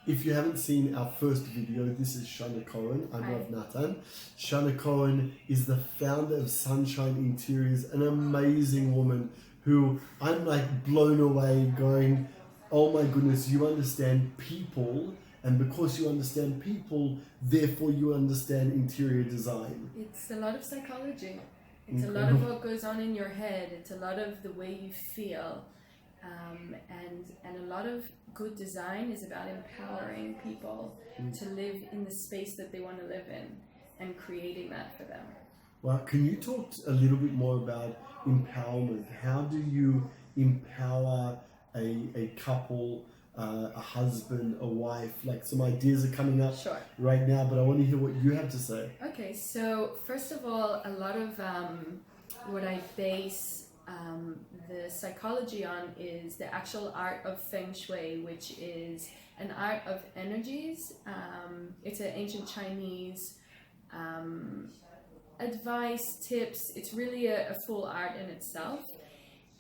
if you haven't seen our first video, this is Shana Cohen. I'm Hi. Natan. Shana Cohen is the founder of Sunshine Interiors, an amazing woman who I'm like blown away going, oh my goodness, you understand people, and because you understand people, therefore you understand interior design. It's a lot of psychology. It's a lot Incredible. of what goes on in your head. It's a lot of the way you feel. And a lot of good design is about empowering people to live in the space that they want to live in and creating that for them. Well, can you talk a little bit more about empowerment? How do you empower a couple, a husband, a wife? Like some ideas are coming up Sure. right now, but I want to hear what you have to say. Okay, so first of all, a lot of what I base the psychology on is the actual art of Feng Shui, which is an art of energies. It's an ancient Chinese advice, tips. It's really a full art in itself.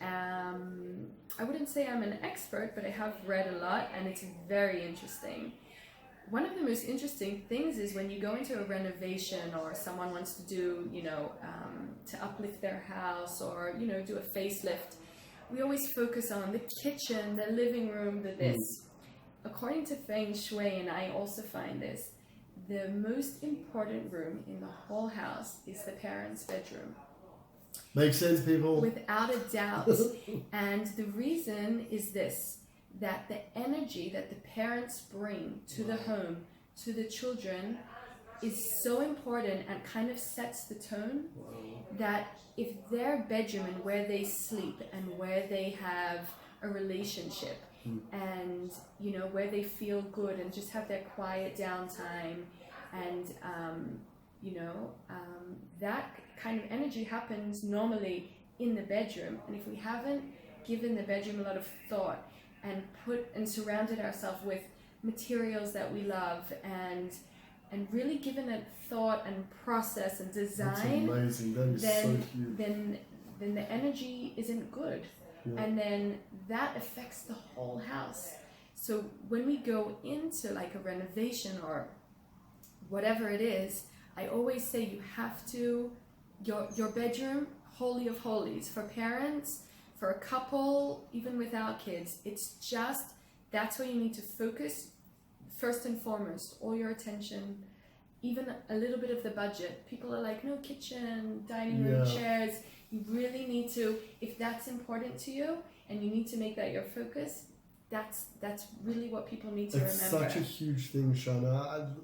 I wouldn't say I'm an expert, but I have read a lot and it's very interesting. One of the most interesting things is when you go into a renovation or someone wants to do, to uplift their house or, do a facelift, we always focus on the kitchen, the living room, the this. According to Feng Shui, and I also find this, the most important room in the whole house is the parents' bedroom. Makes sense, people. Without a doubt. And the reason is this, that the energy that the parents bring to the home, to the children, is so important and kind of sets the tone that if their bedroom and where they sleep and where they have a relationship and, where they feel good and just have their quiet downtime and, that kind of energy happens normally in the bedroom. And if we haven't given the bedroom a lot of thought and surrounded ourselves with materials that we love and really given it thought and process and design, That's amazing. That is so huge. Then the energy isn't good. Yeah. And then that affects the whole house. So when we go into like a renovation or whatever it is, I always say you have to, your bedroom, holy of holies, for parents, for a couple, even without kids, it's just, that's where you need to focus first and foremost, all your attention, even a little bit of the budget. People are like, no kitchen, dining room, chairs. You really need to, if that's important to you and you need to make that your focus, that's really what people need to remember. It's such a huge thing, Shana.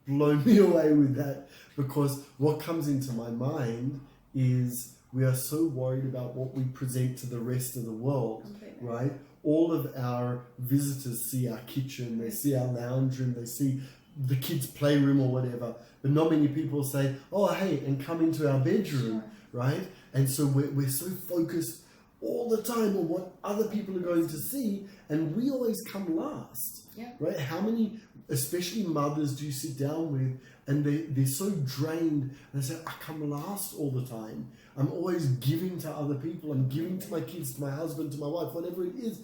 You've blown me away with that, because what comes into my mind is we are so worried about what we present to the rest of the world, right? All of our visitors see our kitchen, they see our lounge room, they see the kids' playroom or whatever, but not many people say, oh, hey, and come into our bedroom, right? And so we're so focused all the time on what other people are going to see, and we always come last, right? How many, especially mothers, do you sit down with and they're so drained and they say, I come last all the time. I'm always giving to other people. I'm giving to my kids, to my husband, to my wife, whatever it is.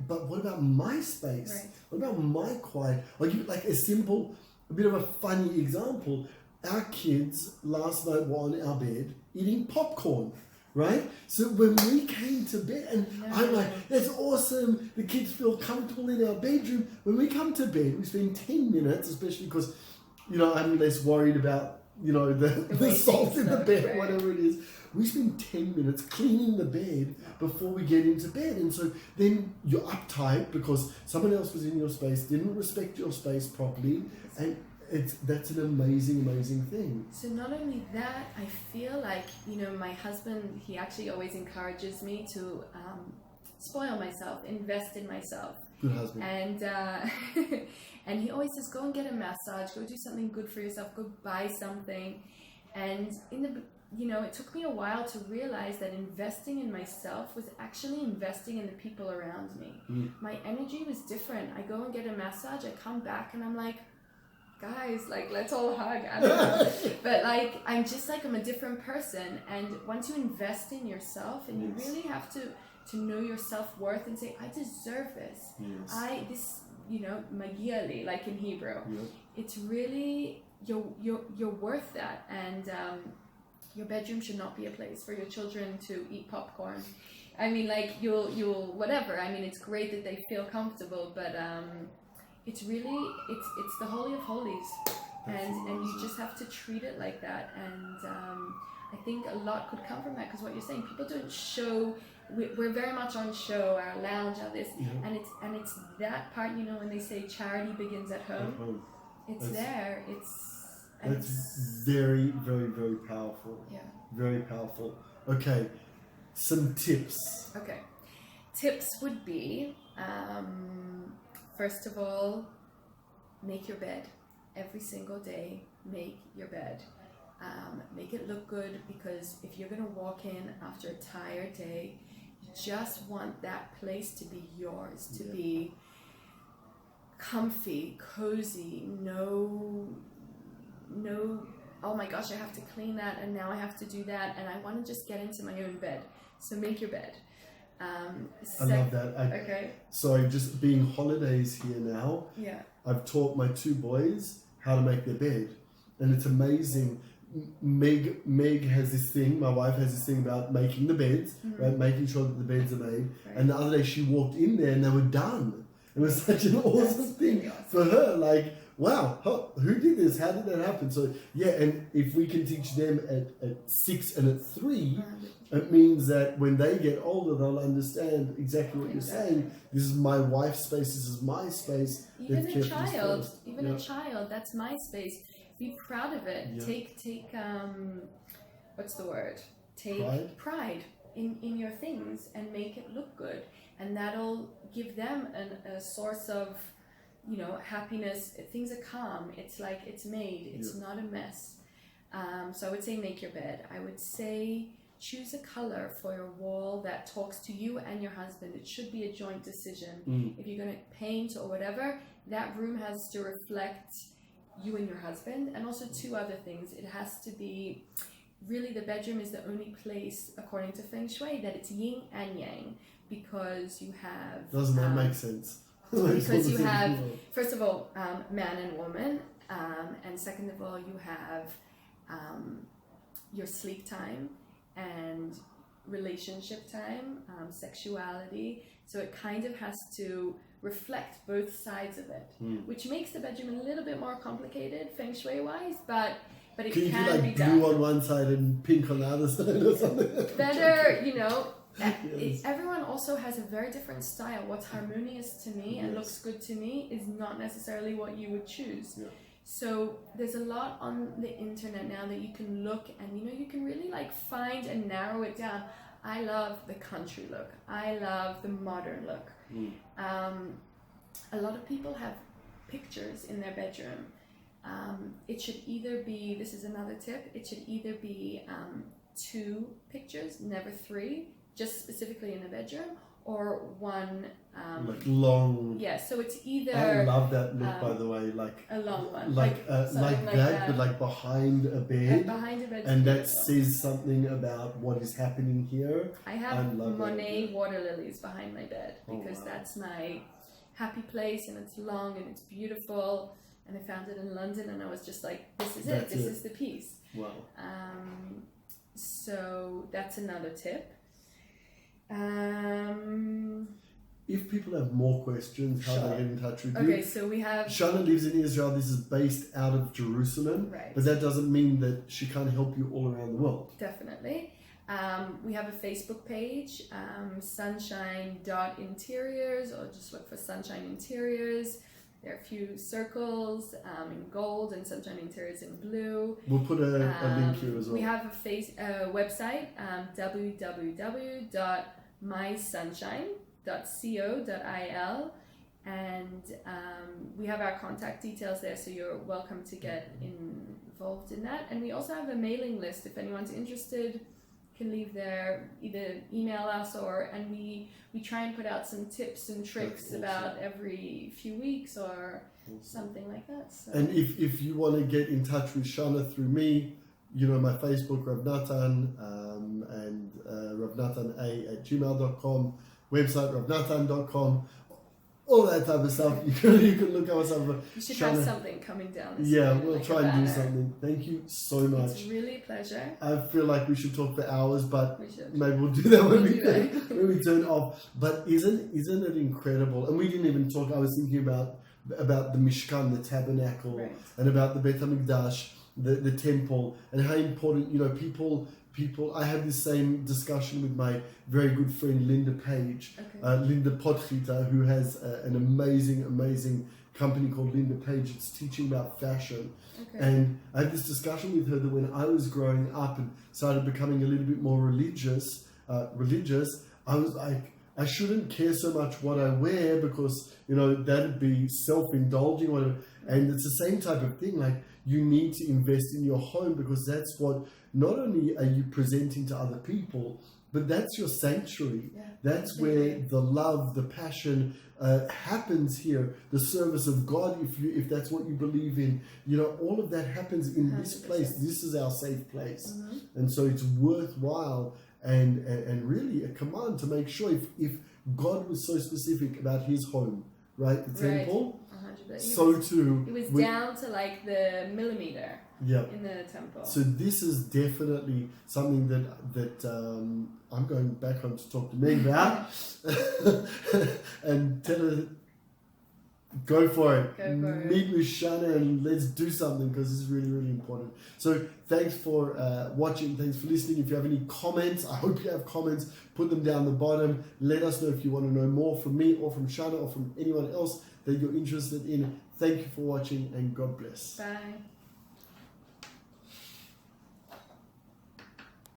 But what about my space? Right. What about my quiet? I'll give you like a bit of a funny example. Our kids last night were on our bed eating popcorn. Right? So when we came to bed, and I'm like, that's awesome, the kids feel comfortable in our bedroom. When we come to bed, we spend 10 minutes, especially because, I'm less worried about, the salt in the bed, whatever it is. We spend 10 minutes cleaning the bed before we get into bed. And so then you're uptight because someone else was in your space, didn't respect your space properly, and that's an amazing thing. So not only that, I feel like, my husband, he actually always encourages me to spoil myself, invest in myself. Good husband. And and he always says, go and get a massage, go do something good for yourself, go buy something. And it took me a while to realize that investing in myself was actually investing in the people around me. My energy was different. I go and get a massage, I come back and I'm like, guys, like, let's all hug. I don't know. But like, I'm a different person. And once you invest in yourself, and you really have to to know your self-worth and say, I deserve this. Yes. Magiyali, like in Hebrew. Yep. It's really, you're worth that. And your bedroom should not be a place for your children to eat popcorn. I mean, like, you'll whatever. I mean, it's great that they feel comfortable, but it's really, it's the Holy of Holies. And you just have to treat it like that. And I think a lot could come from that, because what you're saying, people don't show. We're very much on show, our lounge, our this, and it's that part. When they say charity begins at home, it's there. That's very, very, very powerful. Yeah. Very powerful. Okay, some tips. Okay, tips would be, first of all, make your bed. Every single day, make your bed. Make it look good, because if you're going to walk in after a tired day, you just want that place to be yours, to be comfy, cozy, no, oh my gosh, I have to clean that, and now I have to do that, and I want to just get into my own bed. So make your bed. I love that. Okay. So just being holidays here now, I've taught my two boys how to make their bed, and it's amazing. Meg has this thing, my wife has this thing about making the beds, right? Making sure that the beds are made. Right. And the other day she walked in there and they were done. It was such an awesome thing really awesome. For her. Like, wow, who did this? How did that happen? So and if we can teach them at 6 and at 3, it means that when they get older, they'll understand exactly what you're saying. This is my wife's space. This is my space. Even a child, that's my space. Be proud of it. Take what's the word? Take pride in your things and make it look good, and that'll give them a source of happiness. Things are calm. It's like it's made. It's not a mess. So I would say make your bed. I would say choose a color for your wall that talks to you and your husband. It should be a joint decision. If you're going to paint or whatever, that room has to reflect you and your husband. And also 2 other things. It has to be, really, the bedroom is the only place, according to Feng Shui, that it's yin and yang, because you have... Doesn't that make sense? Because you have, first of all, man and woman, and second of all, you have your sleep time and relationship time, sexuality. So it kind of has to reflect both sides of it, which makes the bedroom a little bit more complicated feng shui wise, but it can you do like be blue done on one side and pink on the other side or something? Better, everyone also has a very different style. What's harmonious to me and looks good to me is not necessarily what you would choose. So there's a lot on the internet now that you can look and you can really like find and narrow it down. I love the country look. I love the modern look. A lot of people have pictures in their bedroom. It should either be, this is another tip, it should either be 2 pictures, never 3, just specifically in the bedroom, or 1 like long. So it's either, I love that look, by the way, like a long one, like that, but like behind a bed, and that says something about what is happening here. I have Monet water lilies behind my bed because that's my happy place, and it's long and it's beautiful, and I found it in London, and I was just like, this is it. This is the piece. Wow. So that's another tip. If people have more questions, how do they get in touch with you? Okay, so we have... Shana lives in Israel. This is based out of Jerusalem. Right. But that doesn't mean that she can't help you all around the world. Definitely. We have a Facebook page, sunshine.interiors, or just look for Sunshine Interiors. There are a few circles in gold and Sunshine Interiors in blue. We'll put a link here as well. We have a website, www.mysunshine.co.il, and we have our contact details there, so you're welcome to get involved in that. And we also have a mailing list. If anyone's interested, can leave there, either email us and we try and put out some tips and tricks about every few weeks or something like that. So. And if you want to get in touch with Shana through me, my Facebook, Rav Natan, and ravnatana@gmail.com, website ravnatan.com, all that type of stuff. You can look us up. You should have something coming down this Yeah, way, we'll like try a and do banner. something. Thank you so much. It's really a pleasure. I feel like we should talk for hours, but We should. maybe we'll do that when We'll we do that. when we turn off. But isn't it incredible? And we didn't even talk. I was thinking about the Mishkan, the tabernacle, Right. and about the Beit Hamikdash, the temple, and how important people. I had this same discussion with my very good friend Linda Page, Okay. Linda Podchita, who has an amazing company called Linda Page. It's teaching about fashion. Okay. And I had this discussion with her that when I was growing up and started becoming a little bit more religious, I was like, I shouldn't care so much what I wear because, that'd be self-indulging or whatever. And it's the same type of thing. Like, you need to invest in your home because that's what, not only are you presenting to other people, but that's your sanctuary. Yeah, That's where the love, the passion happens here. The service of God, if that's what you believe in, all of that happens in this 100%. place. This is our safe place, Mm-hmm. and so it's worthwhile and really a command to make sure. If God was so specific about His home, right, the Right. temple, 100%. so too. It was we- down to like the millimeter Yeah. in the temple. So this is definitely something that I'm going back home to talk to me about, and tell her, go for it. Go for it. Meet with Shana and let's do something because this is really important. So thanks for watching. Thanks for listening. If you have any comments, I hope you have comments. Put them down the bottom. Let us know if you want to know more from me or from Shana or from anyone else that you're interested in. Thank you for watching and God bless. Bye.